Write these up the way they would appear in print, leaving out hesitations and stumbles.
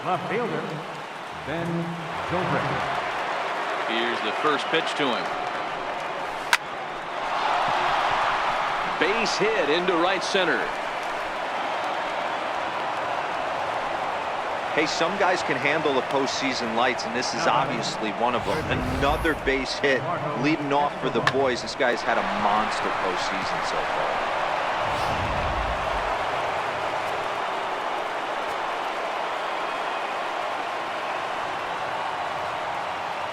Left fielder, Ben Gilbert. Here's the first pitch to him. Base hit into right center. Hey, some guys can handle the postseason lights, and this is obviously one of them. Another base hit leading off for the boys. This guy's had a monster postseason so far.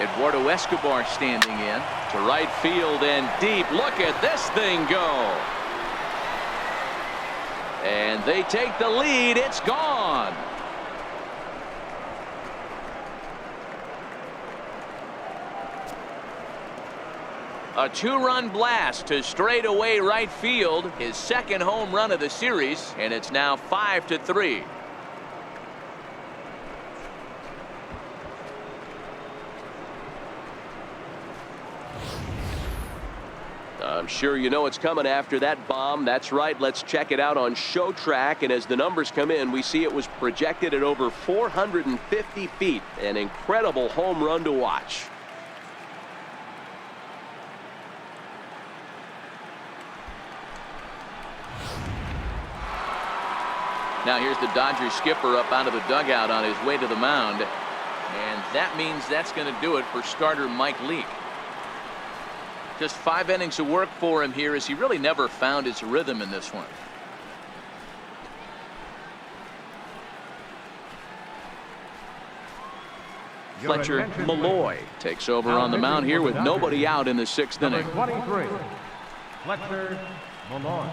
Eduardo Escobar standing in to right field and deep. Look at this thing go. And they take the lead. It's gone. A two-run blast to straightaway right field, his second home run of the series, and it's now 5-3. I'm sure you know it's coming after that bomb. That's right. Let's check it out on Show Track. And as the numbers come in, we see it was projected at over 450 feet. An incredible home run to watch. Now here's the Dodgers skipper up out of the dugout on his way to the mound. And that means that's going to do it for starter Mike Leake. Just 5 innings of work for him here, as he really never found his rhythm in this one. Fletcher Malloy takes over on the mound here with nobody out in the 6th inning. 23, Fletcher Malloy.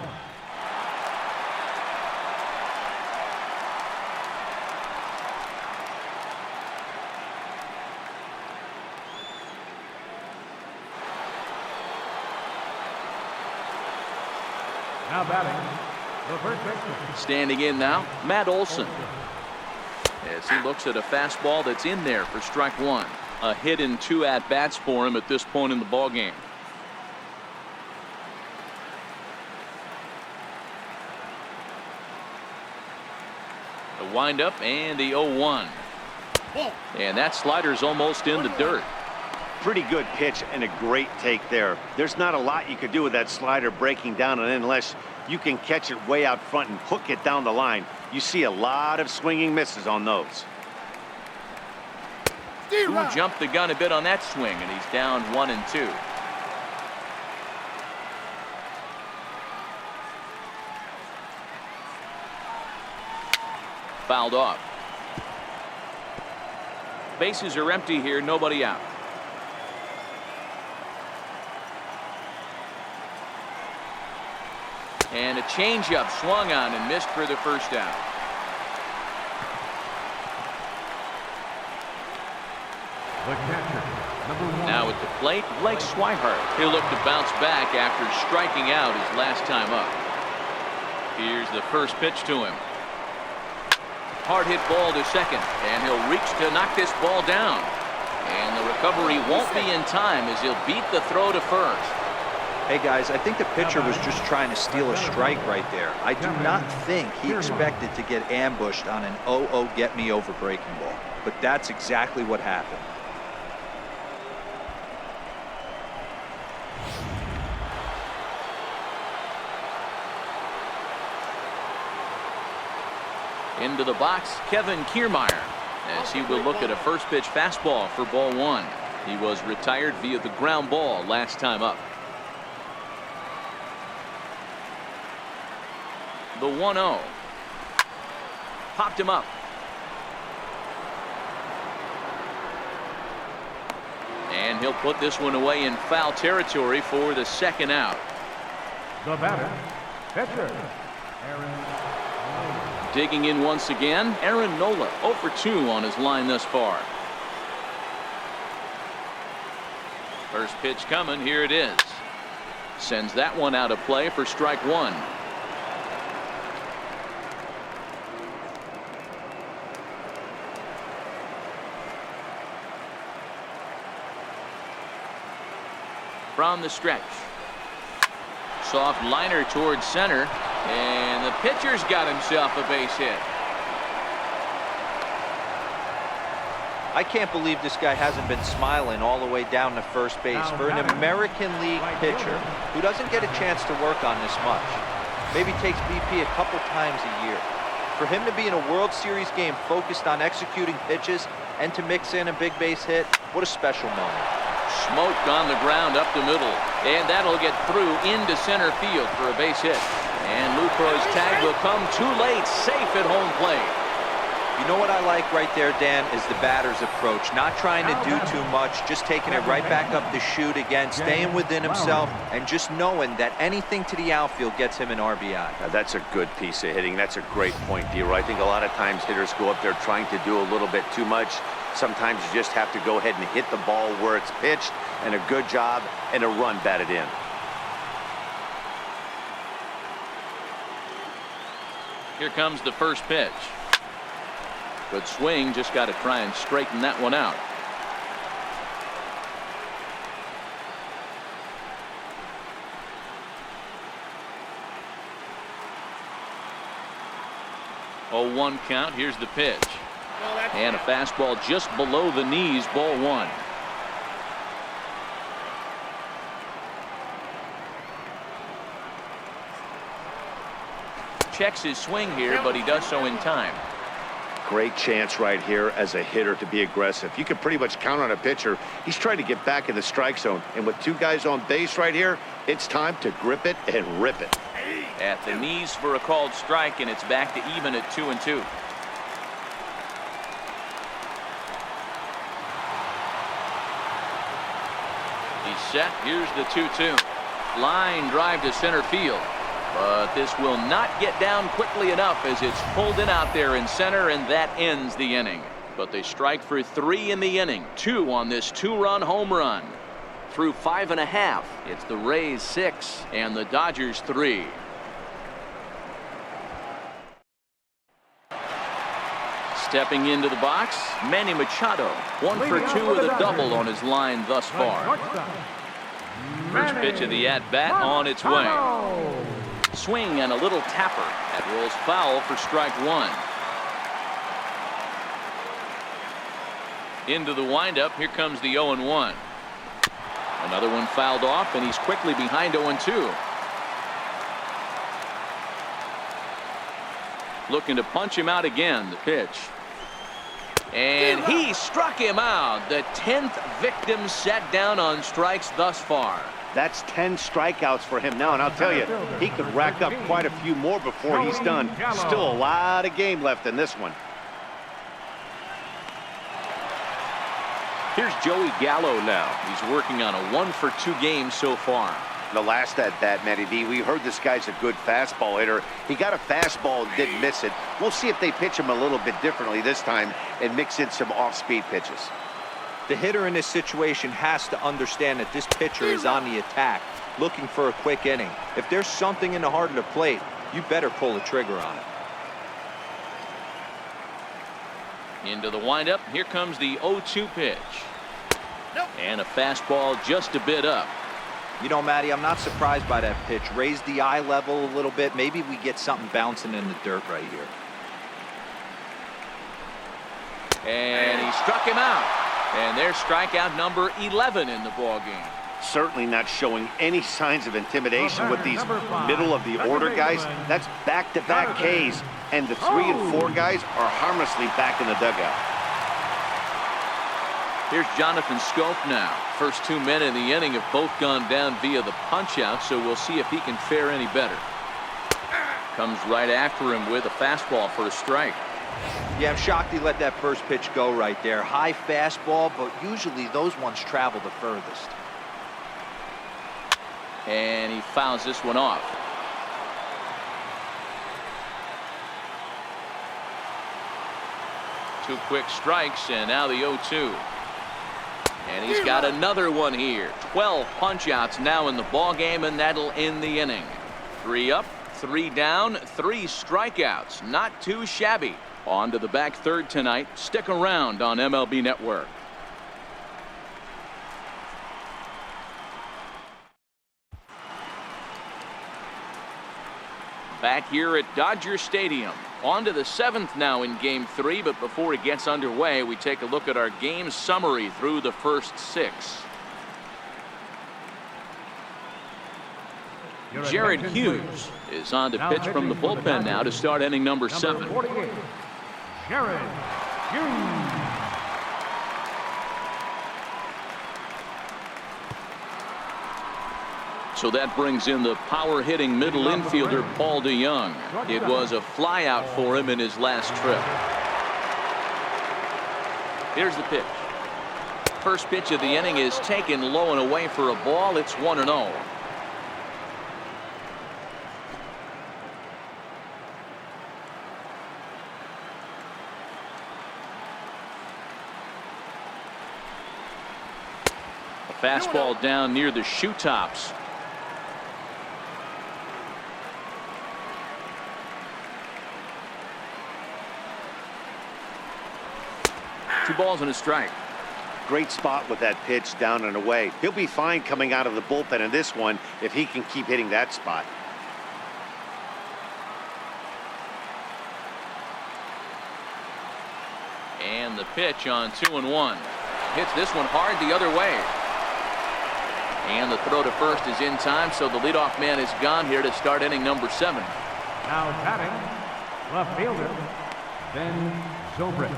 Now batting, the first baseman. Standing in now, Matt Olson. As he looks at a fastball that's in there for strike one. A hit in 2 at-bats for him at this point in the ballgame. The windup and the 0-1. And that slider's almost in the dirt. Pretty good pitch and a great take there. There's not a lot you could do with that slider breaking down, and unless you can catch it way out front and hook it down the line, you see a lot of swinging misses on those. He jumped the gun a bit on that swing, and he's down 1-2. Fouled off. Bases are empty here, nobody out. And a changeup swung on and missed for the first out. The catcher, #1. Now at the plate, Blake Swihart. He'll look to bounce back after striking out his last time up. Here's the first pitch to him. Hard hit ball to second, and he'll reach to knock this ball down. And the recovery won't be in time as he'll beat the throw to first. Hey guys, I think the pitcher was just trying to steal a strike right there. I do not think he expected to get ambushed on an 0-0 get me over breaking ball, but that's exactly what happened. Into the box, Kevin Kiermaier, as he will look at a first pitch fastball for ball one. He was retired via the ground ball last time up. The 1-0. Popped him up. And he'll put this one away in foul territory for the second out. The batter, pitcher, Aaron. Digging in once again, Aaron Nola, 0 for 2 on his line thus far. First pitch coming, here it is. Sends that one out of play for strike one. From the stretch. Soft liner towards center, and the pitcher's got himself a base hit. I can't believe this guy hasn't been smiling all the way down to first base. For an American League pitcher who doesn't get a chance to work on this much, maybe takes BP a couple times a year, for him to be in a World Series game focused on executing pitches and to mix in a big base hit, what a special moment. Smoke on the ground up the middle, and that'll get through into center field for a base hit. And Lucroy's tag will come too late, safe at home plate. You know what I like right there, Dan, is the batter's approach. Not trying to do too much, just taking it right back up the chute again, staying within himself, and just knowing that anything to the outfield gets him an RBI. Now, that's a good piece of hitting. That's a great point, D-Roy. I think a lot of times hitters go up there trying to do a little bit too much. Sometimes you just have to go ahead and hit the ball where it's pitched, and a good job and a run batted in. Here comes the first pitch. Good swing, just got to try and straighten that one out. Oh, 1 count. Here's the pitch. And a fastball just below the knees, ball 1. Checks his swing here, but he does so in time. Great chance right here as a hitter to be aggressive. You can pretty much count on a pitcher. He's trying to get back in the strike zone. And with 2 guys on base right here, it's time to grip it and rip it. At the knees for a called strike, and it's back to even at 2-2. He's set. Here's the 2-2. Line drive to center field. But this will not get down quickly enough as it's pulled in out there in center, and that ends the inning. But they strike for 3 in the inning, 2 on this 2-run home run. Through 5 1/2, it's the Rays 6 and the Dodgers 3. Stepping into the box, Manny Machado, 1 for 2 with a double on his line thus far. First pitch of the at-bat on its way. Swing and a little tapper. That rolls foul for strike 1. Into the windup. Here comes the 0-1. Another one fouled off, and he's quickly behind 0-2. Looking to punch him out again. The pitch. And he struck him out. The 10th victim set down on strikes thus far. That's 10 strikeouts for him now, and I'll tell you, he could rack up quite a few more before he's done. Still a lot of game left in this one. Here's Joey Gallo now. He's working on a 1 for 2 game so far. The last at bat, Matty D, we heard this guy's a good fastball hitter. He got a fastball and didn't miss it. We'll see if they pitch him a little bit differently this time and mix in some off-speed pitches. The hitter in this situation has to understand that this pitcher is on the attack, looking for a quick inning. If there's something in the heart of the plate, you better pull the trigger on it. Into the windup. Here comes the 0-2 pitch. And a fastball just a bit up. You know, Matty, I'm not surprised by that pitch. Raise the eye level a little bit. Maybe we get something bouncing in the dirt right here. And he struck him out. And there's strikeout number 11 in the ballgame. Certainly not showing any signs of intimidation with these middle of the order guys. That's back-to-back Ks, and the 3 and 4 guys are harmlessly back in the dugout. Here's Jonathan Scope now. First 2 men in the inning have both gone down via the punch-out, so we'll see if he can fare any better. Comes right after him with a fastball for a strike. Yeah, I'm shocked he let that first pitch go right there. High fastball, but usually those ones travel the furthest. And he fouls this one off. Two quick strikes, and now the 0-2. And he's got another one here. 12 punch-outs now in the ball game, and that'll end the inning. 3 up, 3 down, 3 strikeouts. Not too shabby. On to the back third tonight. Stick around on MLB Network. Back here at Dodger Stadium. On to the 7th now in Game 3, but before it gets underway, we take a look at our game summary through the first 6. Jared Hughes is on to pitch from the bullpen now to start inning number 7. 48, Jared Hughes. So that brings in the power hitting middle infielder Paul DeYoung. It was a flyout for him in his last trip. Here's the pitch. First pitch of the inning is taken low and away for a ball. It's 1-0. A fastball down near the shoe tops. Two balls and a strike. Great spot with that pitch down and away. He'll be fine coming out of the bullpen in this one if he can keep hitting that spot. And the pitch on 2-1. Hits this one hard the other way. And the throw to first is in time, so the leadoff man is gone here to start inning number 7. Now batting, left fielder, Ben Zobrist.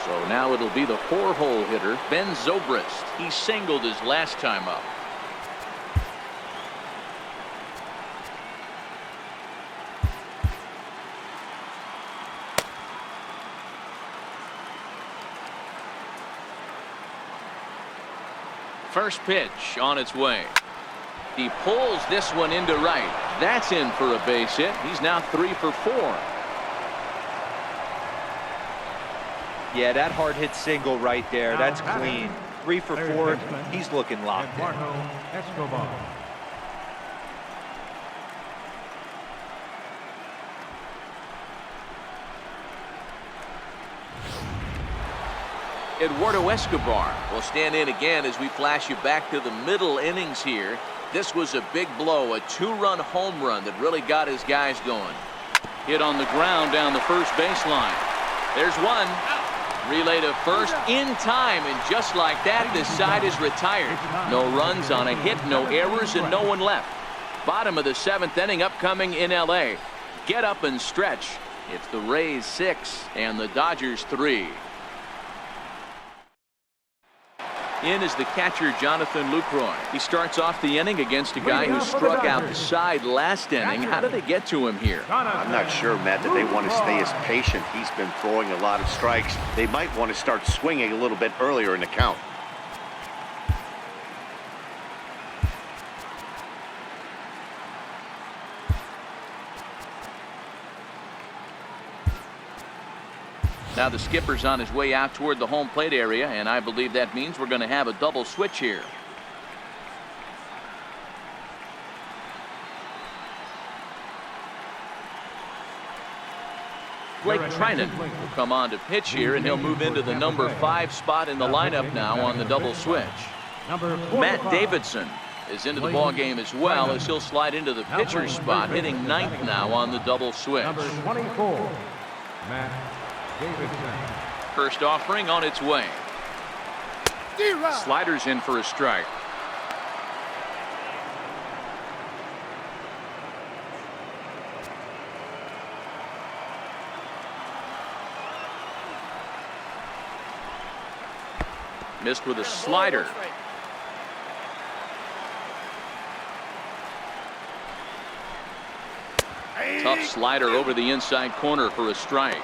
So now it'll be the 4-hole hitter, Ben Zobrist. He singled his last time up. First pitch on its way. He pulls this one into right. That's in for a base hit. He's now 3 for 4. Yeah, that hard hit single right there. That's clean. 3 for 4. He's looking locked in. Escobar. Eduardo Escobar will stand in again as we flash you back to the middle innings here. This was a big blow, a 2-run home run that really got his guys going. Hit on the ground down the first baseline. There's one. Relay to first in time, and just like that, this side is retired. No runs on a hit, no errors, and no one left. Bottom of the 7th inning upcoming in LA. Get up and stretch. It's the Rays 6 and the Dodgers 3. In is the catcher Jonathan Lucroy. He starts off the inning against a guy who struck out the side last inning. How did they get to him here? I'm not sure, Matt, that they want to stay as patient. He's been throwing a lot of strikes. They might want to start swinging a little bit earlier in the count. Now the skipper's on his way out toward the home plate area, and I believe that means we're going to have a double switch here. Blake Trinan will come on to pitch here, and he'll move into the number 5 spot in the lineup now on the double switch. Matt Davidson is into the ball game as well, as he'll slide into the pitcher's spot, hitting 9th now on the double switch. Number 24, Matt Davidson. First offering on its way. Sliders in for a strike. Missed with a slider. Tough slider over the inside corner for a strike.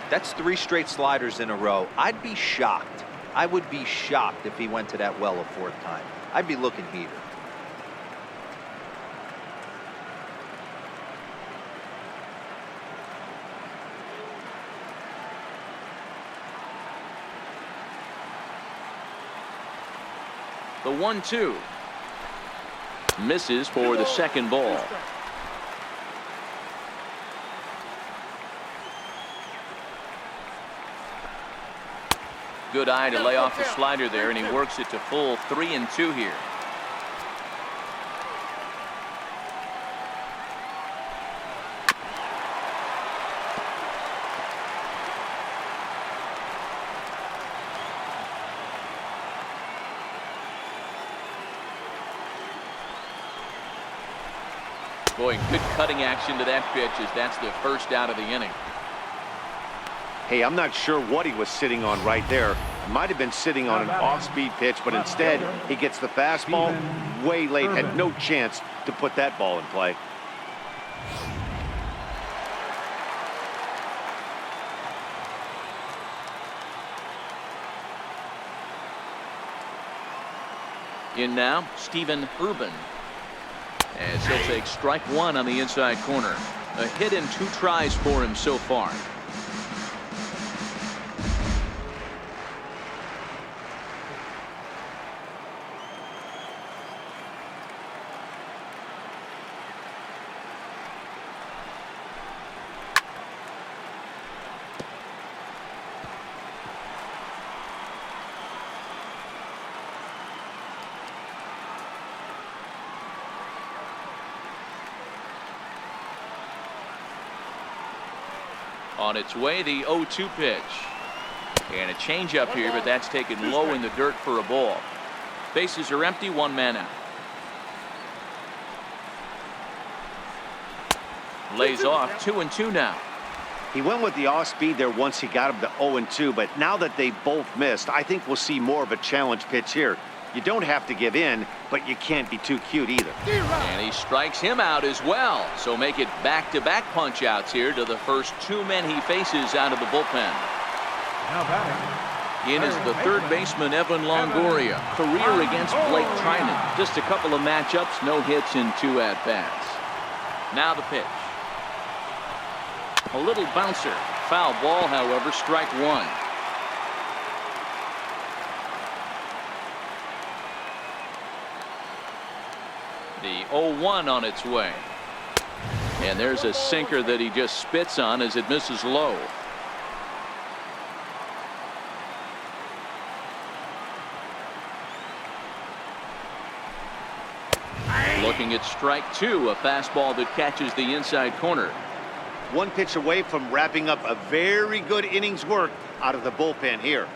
That's 3 straight sliders in a row. I'd be shocked. I would be shocked if he went to that well a 4th time. I'd be looking heater. The 1-2. Misses for the second ball. Good eye to lay off the slider there, and he works it to full 3-2 here. Boy, good cutting action to that pitch as that's the first out of the inning. Hey, I'm not sure what he was sitting on right there. Might have been sitting on an off-speed pitch, but instead he gets the fastball way late. Had no chance to put that ball in play. In now, Stephen Urban, as he'll take strike one on the inside corner. A hit and 2 tries for him so far. On its way, the 0-2 pitch. And a changeup here, but that's taken low in the dirt for a ball. Bases are empty, 1 man out. Lays off, 2-2 now. He went with the off-speed there once he got him to 0-2, but now that they both missed, I think we'll see more of a challenge pitch here. You don't have to give in, but you can't be too cute either. And he strikes him out as well. So make it back-to-back punch-outs here to the first 2 men he faces out of the bullpen. Now batting. In is the third baseman, Evan Longoria. Career against Blake Trinan. Just a couple of matchups, no hits and 2 at-bats. Now the pitch. A little bouncer. Foul ball, however, strike 1. The 0-1 on its way. And there's a sinker that he just spits on as it misses low. Looking at strike 2, a fastball that catches the inside corner. 1 pitch away from wrapping up a very good innings work out of the bullpen here.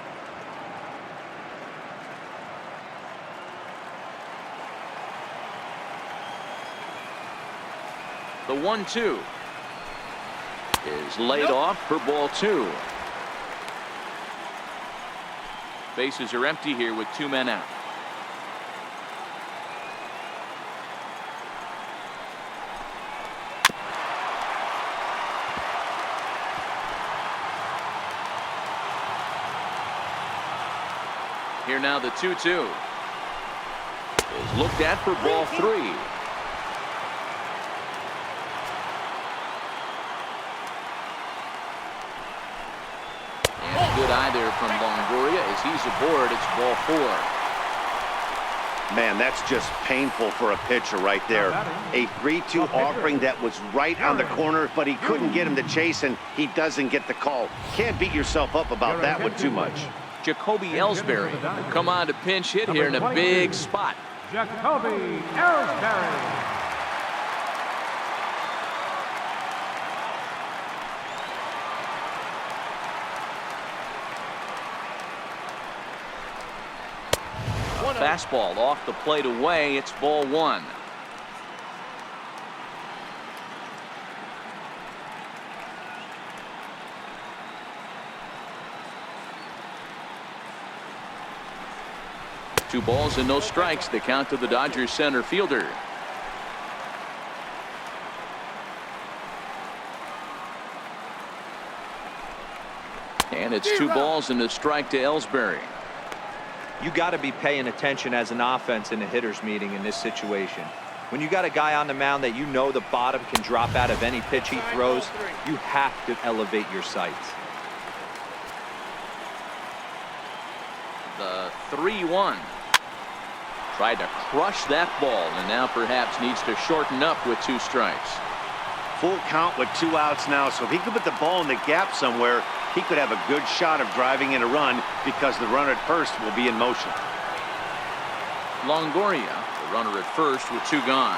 The 1-2 is laid off for ball 2. Bases are empty here with 2 men out. Here now the 2-2 is looked at for ball 3. Good eye there from Longoria as he's aboard. It's ball 4. Man, that's just painful for a pitcher right there. A 3-2 offering that was right on the corner, but he couldn't get him to chase, and he doesn't get the call. Can't beat yourself up about that one too much. Jacoby Ellsbury will come on to pinch hit here in a big spot. Jacoby Ellsbury. Fastball off the plate away. It's ball 1. Two balls and no strikes. The count to the Dodgers center fielder. And it's 2 balls and a strike to Ellsbury. You got to be paying attention as an offense in a hitter's meeting in this situation. When you got a guy on the mound that you know the bottom can drop out of any pitch he throws, you have to elevate your sights. The 3-1. Tried to crush that ball and now perhaps needs to shorten up with 2 strikes. Full count with 2 outs now, so if he could put the ball in the gap somewhere, he could have a good shot of driving in a run because the runner at first will be in motion. Longoria, the runner at first with 2 gone.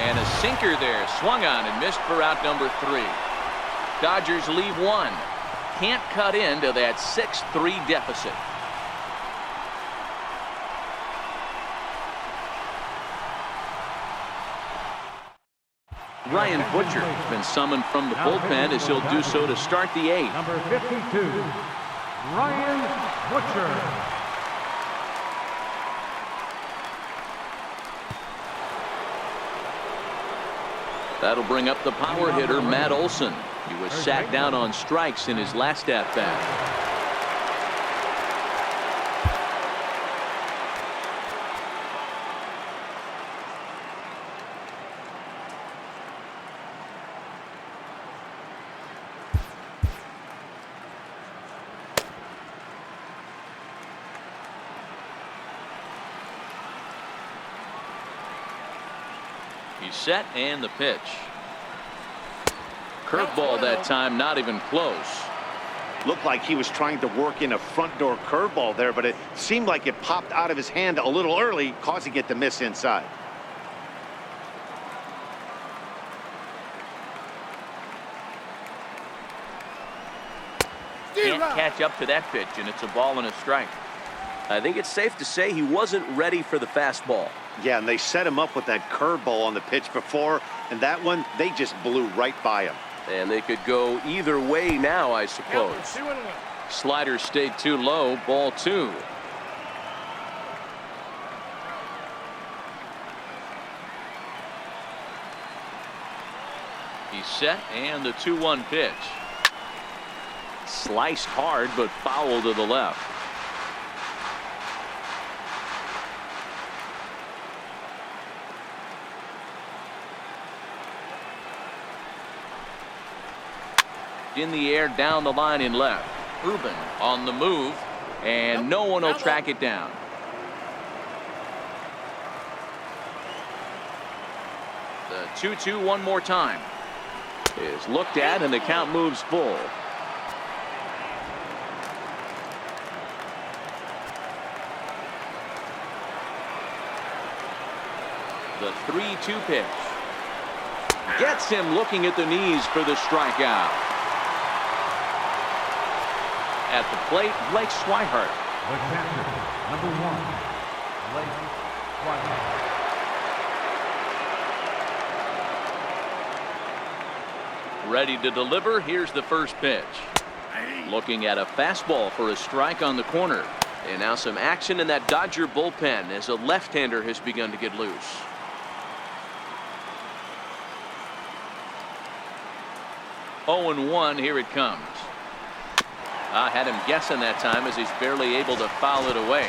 And a sinker there, swung on and missed for out number 3. Dodgers lead 1. Can't cut into that 6-3 deficit. Ryan Butcher has been summoned from the bullpen as he'll do so to start the 8th. Number 52, Ryan Butcher. That'll bring up the power hitter, Matt Olson. He was sat down on strikes in his last at-bat. He's set, and the pitch. Curveball that time, not even close. Looked like he was trying to work in a front door curveball there, but it seemed like it popped out of his hand a little early, causing it to miss inside. Can't catch up to that pitch, and it's a ball and a strike. I think it's safe to say he wasn't ready for the fastball. Yeah, and they set him up with that curveball on the pitch before, and that one, they just blew right by him. And they could go either way now, I suppose. Slider stayed too low, ball 2. He's set, and the 2-1 pitch. Sliced hard, but foul to the left. In the air, down the line in left. Ruben on the move, and no one will track it down. The 2-2 one more time is looked at, and the count moves full. The 3-2 pitch gets him looking at the knees for the strikeout. At the plate, Blake Swihart. The catcher, number 1, Blake Swihart. Ready to deliver. Here's the first pitch. Looking at a fastball for a strike on the corner. And now some action in that Dodger bullpen as a left-hander has begun to get loose. 0-1, here it comes. I had him guessing that time as he's barely able to foul it away.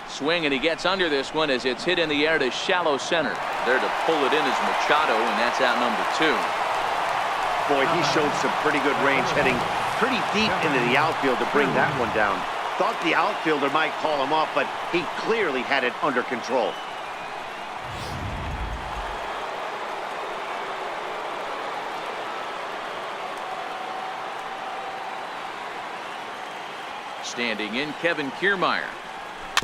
Swing, and he gets under this one as it's hit in the air to shallow center. There to pull it in is Machado, and that's out number 2. Boy, he showed some pretty good range, heading pretty deep into the outfield to bring that one down. Thought the outfielder might call him off, but he clearly had it under control. Standing in, Kevin Kiermaier.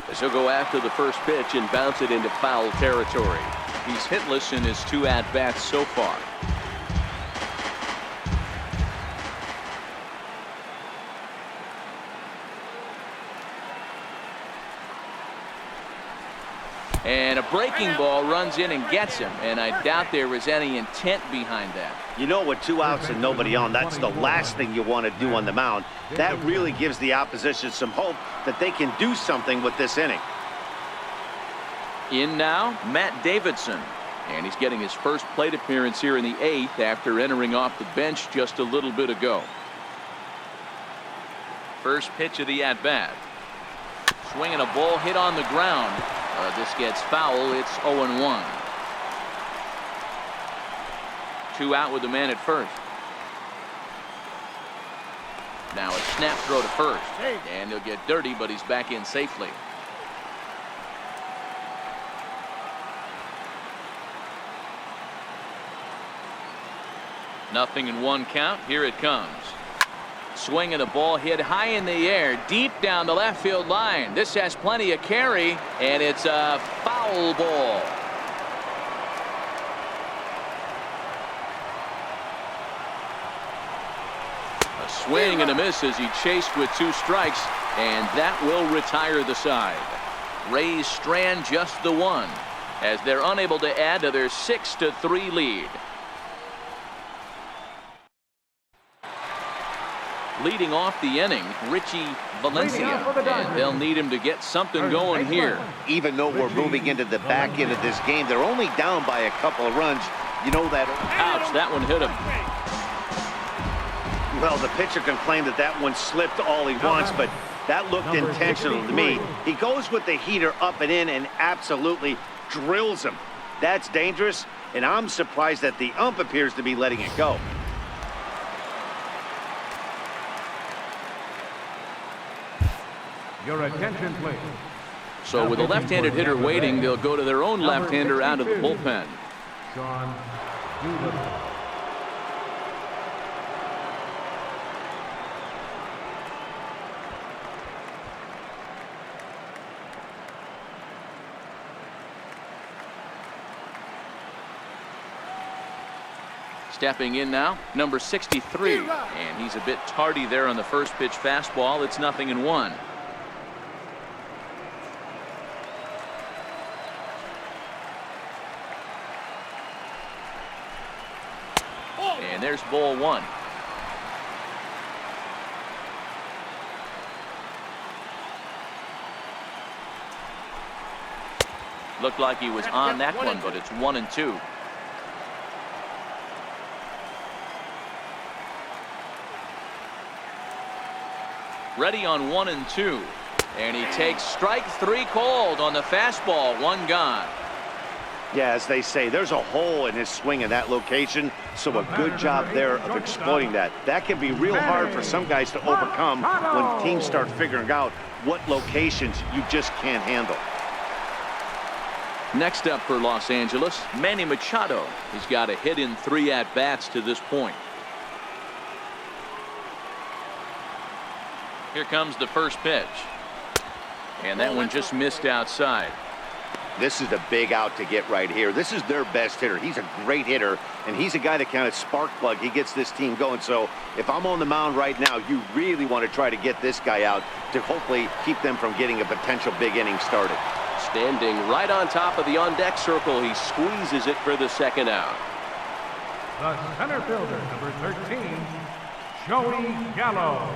As he'll go after the first pitch and bounce it into foul territory. He's hitless in his 2 at-bats so far. And a breaking ball runs in and gets him, and I doubt there was any intent behind that. You know, with 2 outs and nobody on, that's the last thing you want to do on the mound. That really gives the opposition some hope that they can do something with this inning. In now, Matt Davidson, and he's getting his first plate appearance here in the 8th after entering off the bench just a little bit ago. First pitch of the at-bat. Swinging a ball hit on the ground. This gets foul. It's 0-1. 2 out with the man at first. Now a snap throw to first. And he'll get dirty, but he's back in safely. Nothing in 1 count. Here it comes. Swinging a ball hit high in the air, deep down the left field line. This has plenty of carry, and it's a foul ball. A Swing and a miss as he chased with 2 strikes, and that will retire the side. Rays strand just the 1 as they're unable to add to their 6-3 lead. Leading off the inning, Richie Valencia, and they'll need him to get something going here. Even though we're moving into the back end of this game, they're only down by a couple of runs. You know that. Ouch, that one hit him. Well, the pitcher can claim that that one slipped all he wants, but that looked intentional to me. He goes with the heater up and in and absolutely drills him. That's dangerous, and I'm surprised that the ump appears to be letting it go. Your attention, please. So with a left-handed hitter waiting, they'll go to their own left-hander out of the bullpen. Sean Doolittle. Stepping in now, number 63, and he's a bit tardy there on the first pitch fastball. It's 0-1. And there's ball 1. Looked like he was on that one, but it's 1-2. Ready on 1-2, and he takes strike 3 called on the fastball. 1 gone. Yeah, as they say, there's a hole in his swing in that location, so a good job there of exploiting that. That can be real hard for some guys to overcome when teams start figuring out what locations you just can't handle. Next up for Los Angeles, Manny Machado. He's got a hit in 3 at-bats to this point. Here comes the first pitch, and that one just missed outside. This is a big out to get right here. This is their best hitter. He's a great hitter, and he's a guy that kind of spark plug. He gets this team going. So if I'm on the mound right now, you really want to try to get this guy out to hopefully keep them from getting a potential big inning started. Standing right on top of the on-deck circle, he squeezes it for the 2nd out. The center fielder, number 13, Joey Gallo.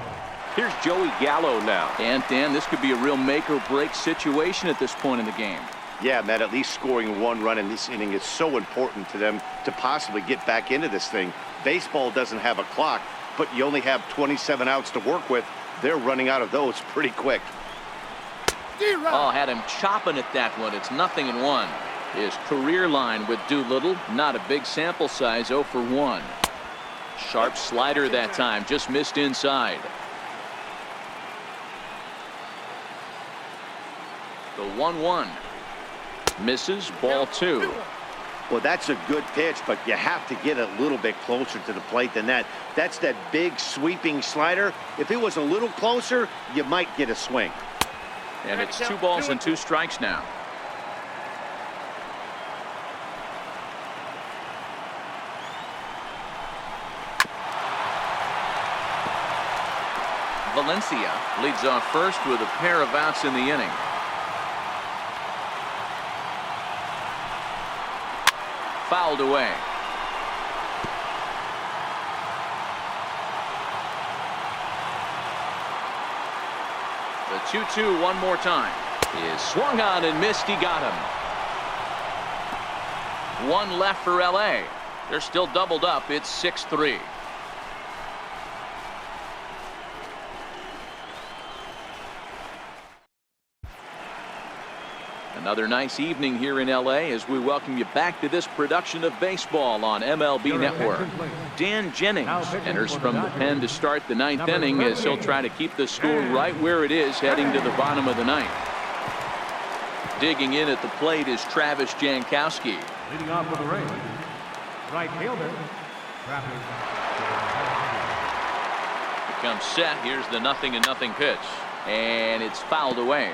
Here's Joey Gallo now. And Dan, this could be a real make-or-break situation at this point in the game. Yeah, Matt, at least scoring 1 run in this inning is so important to them to possibly get back into this thing. Baseball doesn't have a clock, but you only have 27 outs to work with. They're running out of those pretty quick. Oh, had him chopping at that one. It's 0-1. His career line with Doolittle, not a big sample size, 0 for 1. Sharp slider that time, just missed inside. The 1-1. Misses, ball 2. Well, that's a good pitch, but you have to get a little bit closer to the plate than that. That's that big sweeping slider. If it was a little closer, you might get a swing. And it's 2 balls and 2 strikes now. Valencia leads off first with a pair of outs in the inning. Fouled away. The 2-2 one more time. Is swung on and missed. He got him. 1 left for LA. They're still doubled up. It's 6-3. Another nice evening here in LA as we welcome you back to this production of baseball on MLB Network. Dan Jennings enters from the pen to start the 9th inning as he'll try to keep the score right where it is heading to the bottom of the 9th. Digging in at the plate is Travis Jankowski. Leading off with the Rays, right fielder, Travis. Becomes set. Here's the 0-0 pitch, and it's fouled away.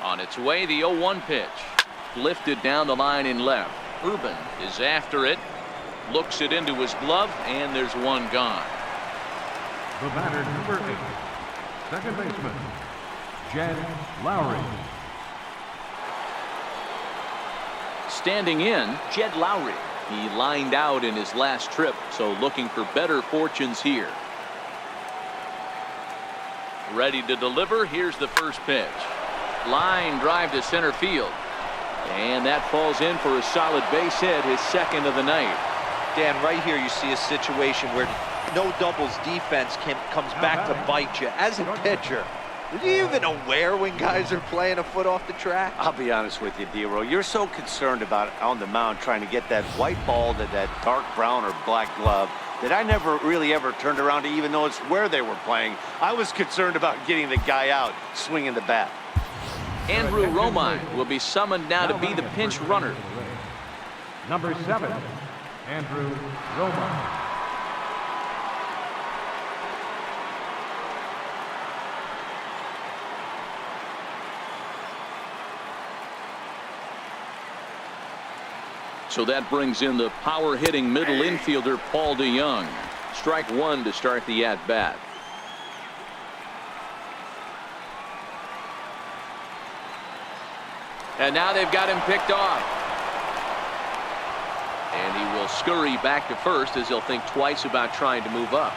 On its way, the 0-1 pitch. Lifted down the line in left. Urban is after it. Looks it into his glove, and there's one gone. The batter, number 8, second baseman, Jed Lowry. Standing in, Jed Lowry. He lined out in his last trip, so looking for better fortunes here. Ready to deliver. Here's the first pitch. Line drive to center field. And that falls in for a solid base hit, his second of the night. Dan, right here you see a situation where no doubles defense comes back to bite you. As a pitcher, are you even aware when guys are playing a foot off the track? I'll be honest with you, D-Roll. You're so concerned about on the mound trying to get that white ball to that dark brown or black glove that I never really ever turned around to even notice where they were playing. I was concerned about getting the guy out swinging the bat. Andrew Romine will be summoned now to be the pinch runner. Number 7, Andrew Romine. So that brings in the power-hitting middle infielder Paul DeYoung. Strike one to start the at-bat. And now they've got him picked off. And he will scurry back to first as he'll think twice about trying to move up.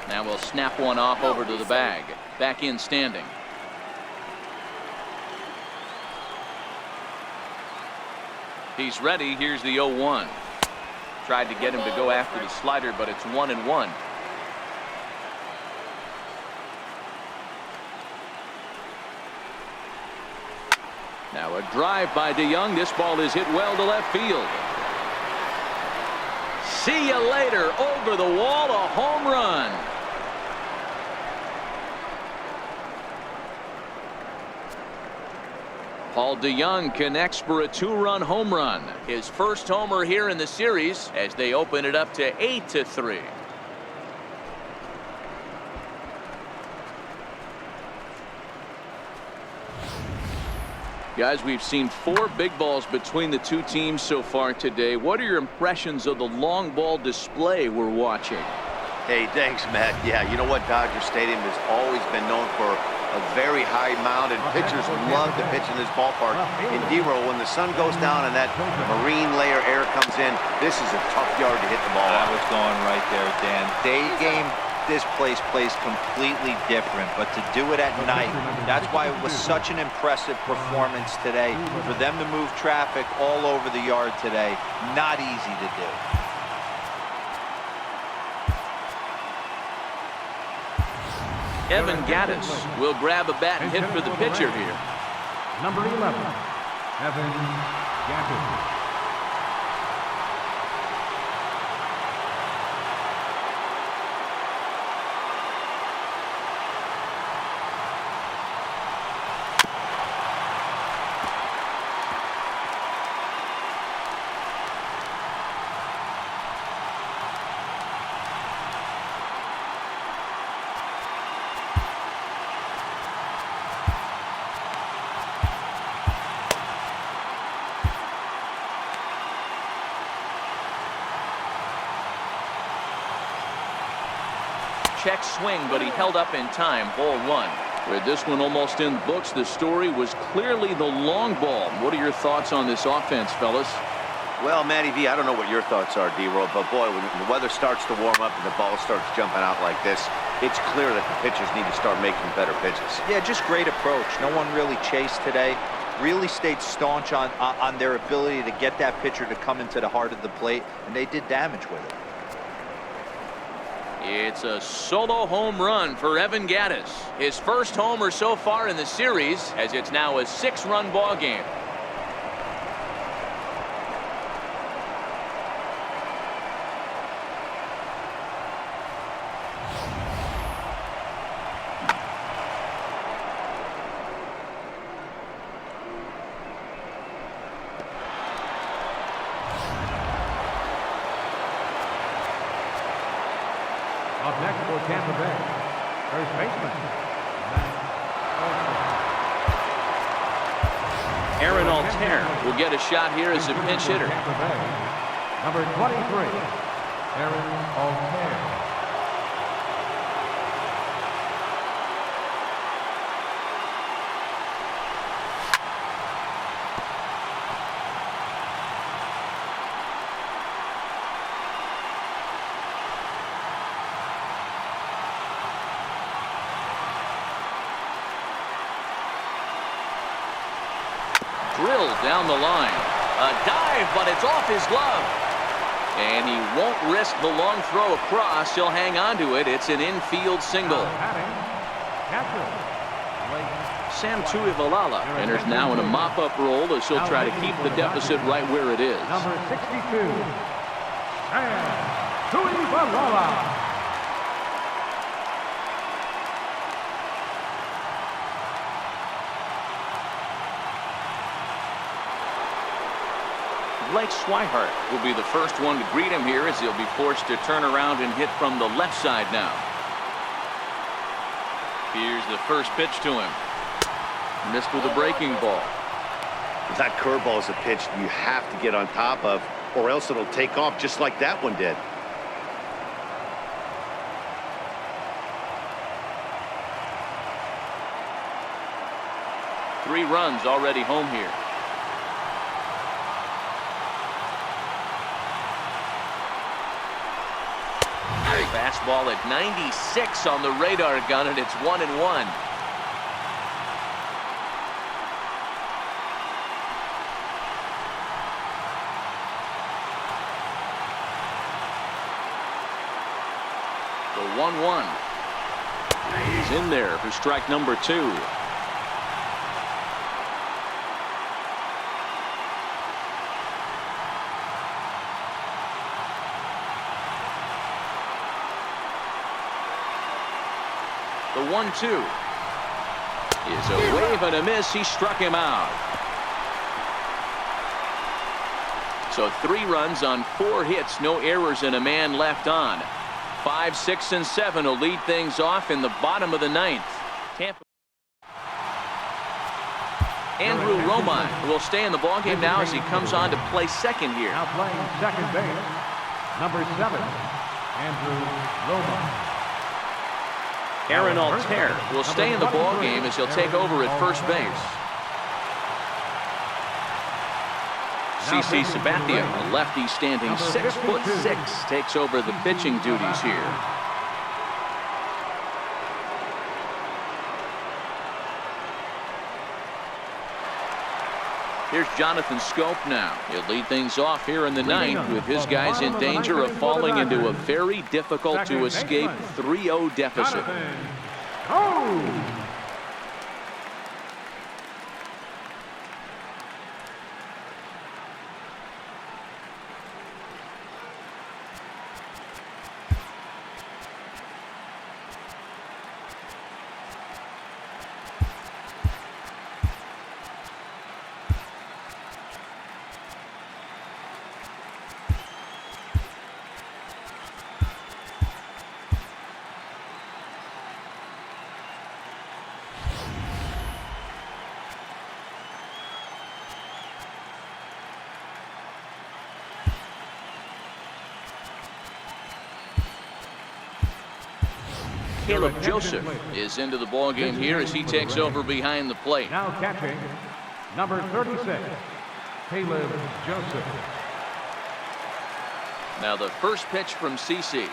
Now we'll snap one off over to the bag. Back in standing. He's ready. Here's the 0-1. Tried to get him to go after the slider, but it's 1-1. Now a drive by DeYoung. This ball is hit well to left field. See you later. Over the wall, a home run. Paul DeYoung connects for a 2-run home run. His first homer here in the series as they open it up to 8-3. Guys, we've seen 4 big balls between the two teams so far today. What are your impressions of the long ball display we're watching? Hey, thanks, Matt. Yeah, you know what? Dodger Stadium has always been known for a very high mound, and pitchers love to pitch in this ballpark. In D-Roll, when the sun goes down and that marine layer air comes in, this is a tough yard to hit the ball. I was going right there, Dan. Day game, this place plays completely different, but to do it at night, that's why it was such an impressive performance today. For them to move traffic all over the yard today, not easy to do. Evan Gattis will grab a bat and hit for the pitcher here. Number 11, Evan Gattis. Check swing, but he held up in time. Ball 1. With this one almost in books, the story was clearly the long ball. What are your thoughts on this offense, fellas? Well, Matty V, I don't know what your thoughts are, D-Roll, but boy, when the weather starts to warm up and the ball starts jumping out like this, it's clear that the pitchers need to start making better pitches. Yeah, just great approach. No one really chased today. Really stayed staunch on their ability to get that pitcher to come into the heart of the plate, and they did damage with it. It's a solo home run for Evan Gattis. His first homer so far in the series, as it's now a 6-run ball game. Up next for Tampa Bay, First baseman. Aaron Altair will get a shot here as a pinch hitter. Number 23, Aaron Altair. Drilled down the line. A dive, but it's off his glove. And he won't risk the long throw across. He'll hang on to it. It's an infield single. Sam Tuivalala enters now in a mop-up role as he'll try to keep the deficit right where it is. Number 62, Sam Tuivalala. Blake Swihart will be the first one to greet him here as he'll be forced to turn around and hit from the left side now. Here's the first pitch to him. Missed with a breaking ball. That curveball is a pitch you have to get on top of, or else it'll take off just like that one did. Three runs already home here. Fastball at 96 on the radar gun, and it's 1-1. The 1-1. He's in there for strike number 2. The 1-2 is a wave and a miss. He struck him out. So 3 runs on 4 hits, no errors, and a man left on. 5, 6, and 7 will lead things off in the bottom of the 9th. Tampa. Andrew Romine will stay in the ballgame now as he comes on to play second here. Now playing second base, number 7, Andrew Romine. Aaron Altair will stay in the ballgame as he'll take over at first base. CC Sabathia, a lefty standing 6'6", takes over the pitching duties here. Here's Jonathan Scope now. He'll lead things off here in the 9th with his guys in danger of falling into a very difficult to escape 3-0 deficit. Oh! Caleb Joseph is into the ballgame here as he takes over behind the plate. Now catching, number 36, Caleb Joseph. Now the first pitch from CC.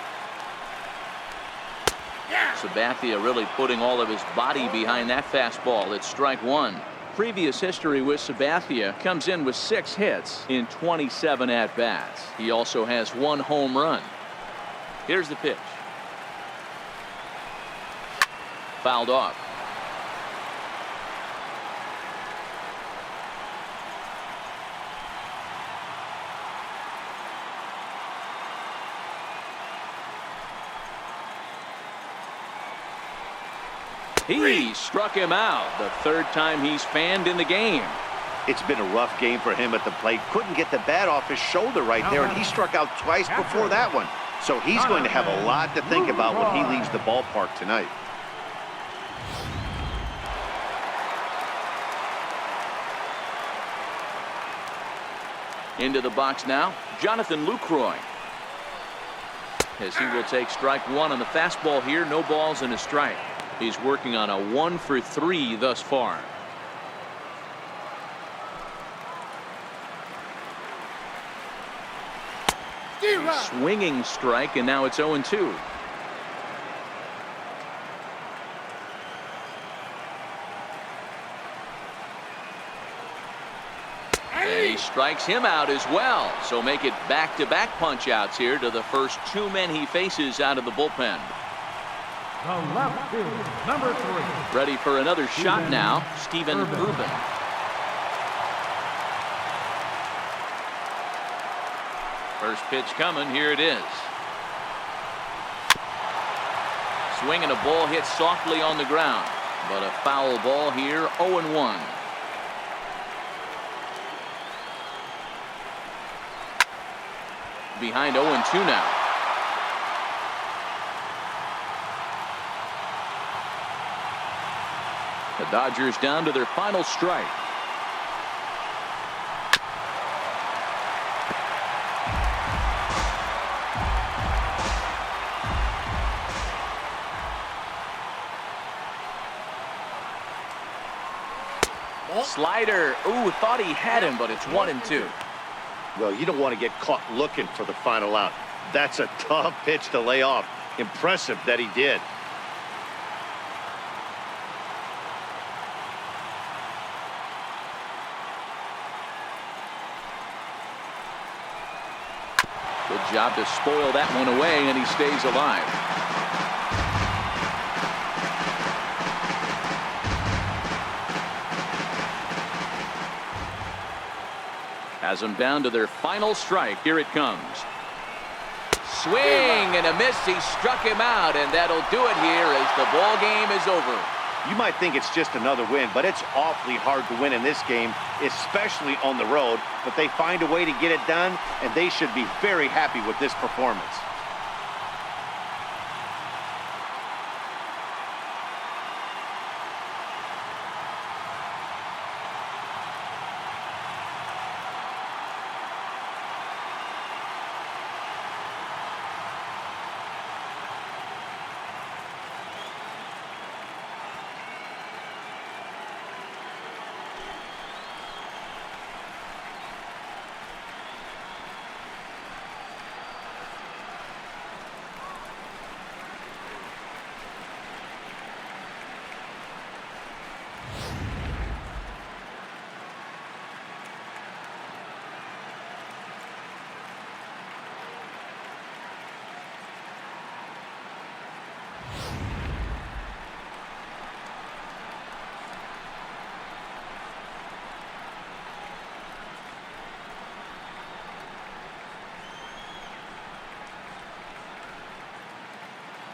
Sabathia really putting all of his body behind that fastball. It's strike 1. Previous history with Sabathia comes in with 6 hits in 27 at-bats. He also has 1 home run. Here's the pitch. Fouled off. He struck him out the 3rd time he's fanned in the game. It's been a rough game for him at the plate. Couldn't get the bat off his shoulder right there, and he struck out twice before that one. So he's going to have a lot to think about when he leaves the ballpark tonight. Into the box now, Jonathan Lucroy. As he will take strike one on the fastball here. No balls and a strike. He's working on a 1-for-3 thus far. Swinging strike, and now it's 0-2. And he strikes him out as well. So make it back-to-back punch outs here to the first two men he faces out of the bullpen. The left field, number 3. Ready for another shot now, Stephen Urban. First pitch coming, here it is. Swinging a ball hit softly on the ground, but a foul ball here, 0-1. Behind 0-2 now. The Dodgers down to their final strike. Slider. Ooh, thought he had him, but it's 1-2. Well, you don't want to get caught looking for the final out. That's a tough pitch to lay off. Impressive that he did. Good job to spoil that one away, and he stays alive. Has them down to their final strike. Here it comes. Swing and a miss. He struck him out, and that'll do it here as the ball game is over. You might think it's just another win, but it's awfully hard to win in this game, especially on the road. But they find a way to get it done, and they should be very happy with this performance.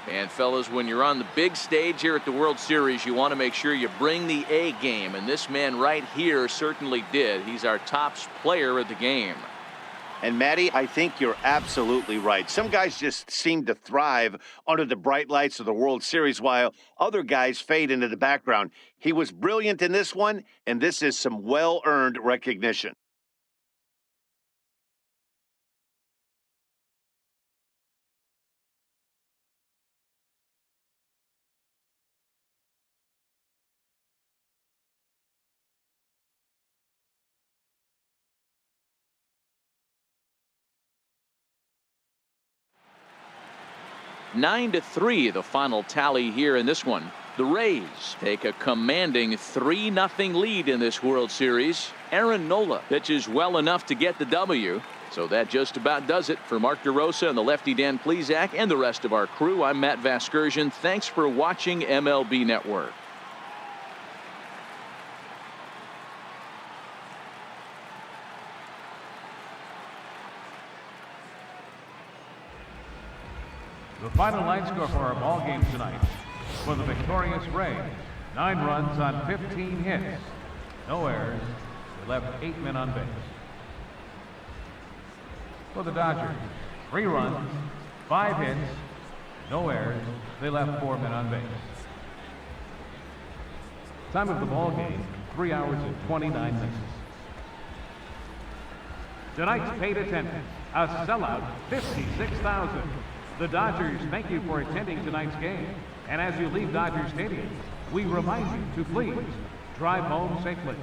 And fellas, when you're on the big stage here at the World Series, you want to make sure you bring the A game, and this man right here certainly did. He's our top player of the game. And Matty, I think you're absolutely right. Some guys just seem to thrive under the bright lights of the World Series, while other guys fade into the background. He was brilliant in this one, and this is some well-earned recognition. Nine to 3, the final tally here in this one. The Rays take a commanding 3-0 lead in this World Series. Aaron Nola pitches well enough to get the W. So that just about does it. For Mark DeRosa and the lefty Dan Plesac and the rest of our crew, I'm Matt Vasgersian. Thanks for watching MLB Network. The final line score for our ball game tonight. For the victorious Rays, 9 runs on 15 hits. No errors. They left 8 men on base. For the Dodgers, 3 runs, 5 hits. No errors. They left 4 men on base. Time of the ball game, 3 hours and 29 minutes. Tonight's paid attendance, a sellout 56,000. The Dodgers thank you for attending tonight's game. And as you leave Dodger Stadium, we remind you to please drive home safely.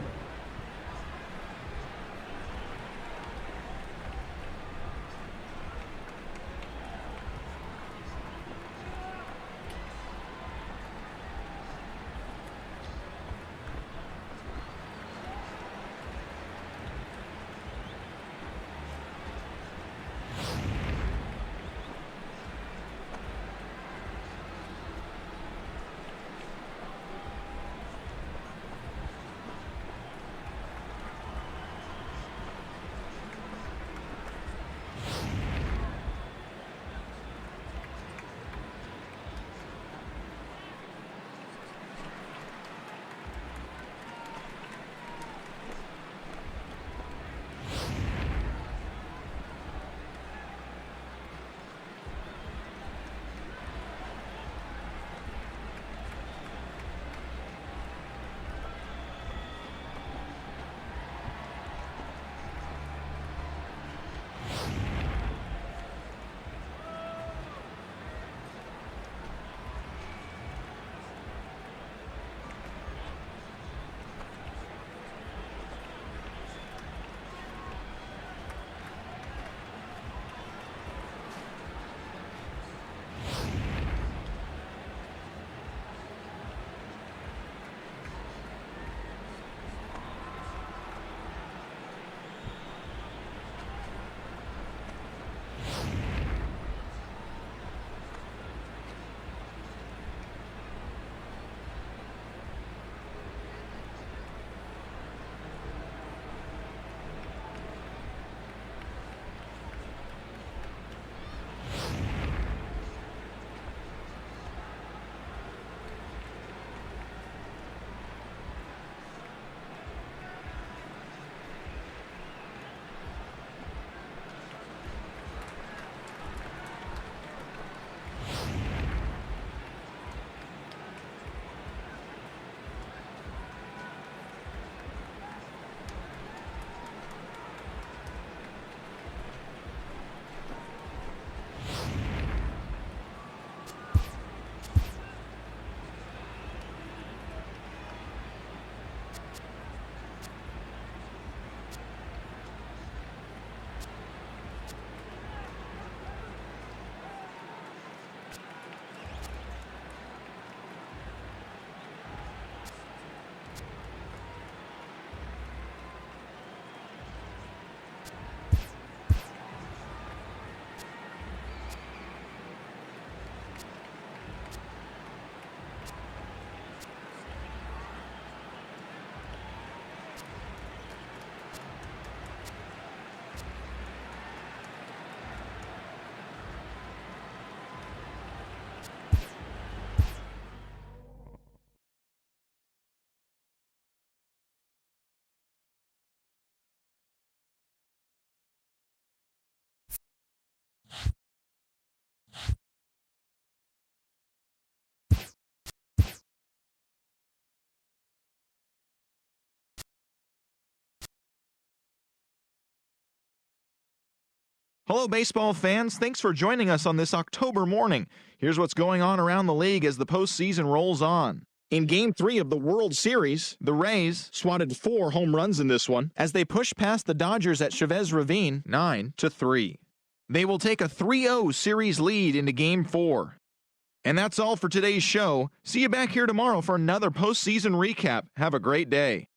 Hello, baseball fans. Thanks for joining us on this October morning. Here's what's going on around the league as the postseason rolls on. In Game 3 of the World Series, the Rays swatted 4 home runs in this one as they pushed past the Dodgers at Chavez Ravine 9-3. They will take a 3-0 series lead into Game 4. And that's all for today's show. See you back here tomorrow for another postseason recap. Have a great day.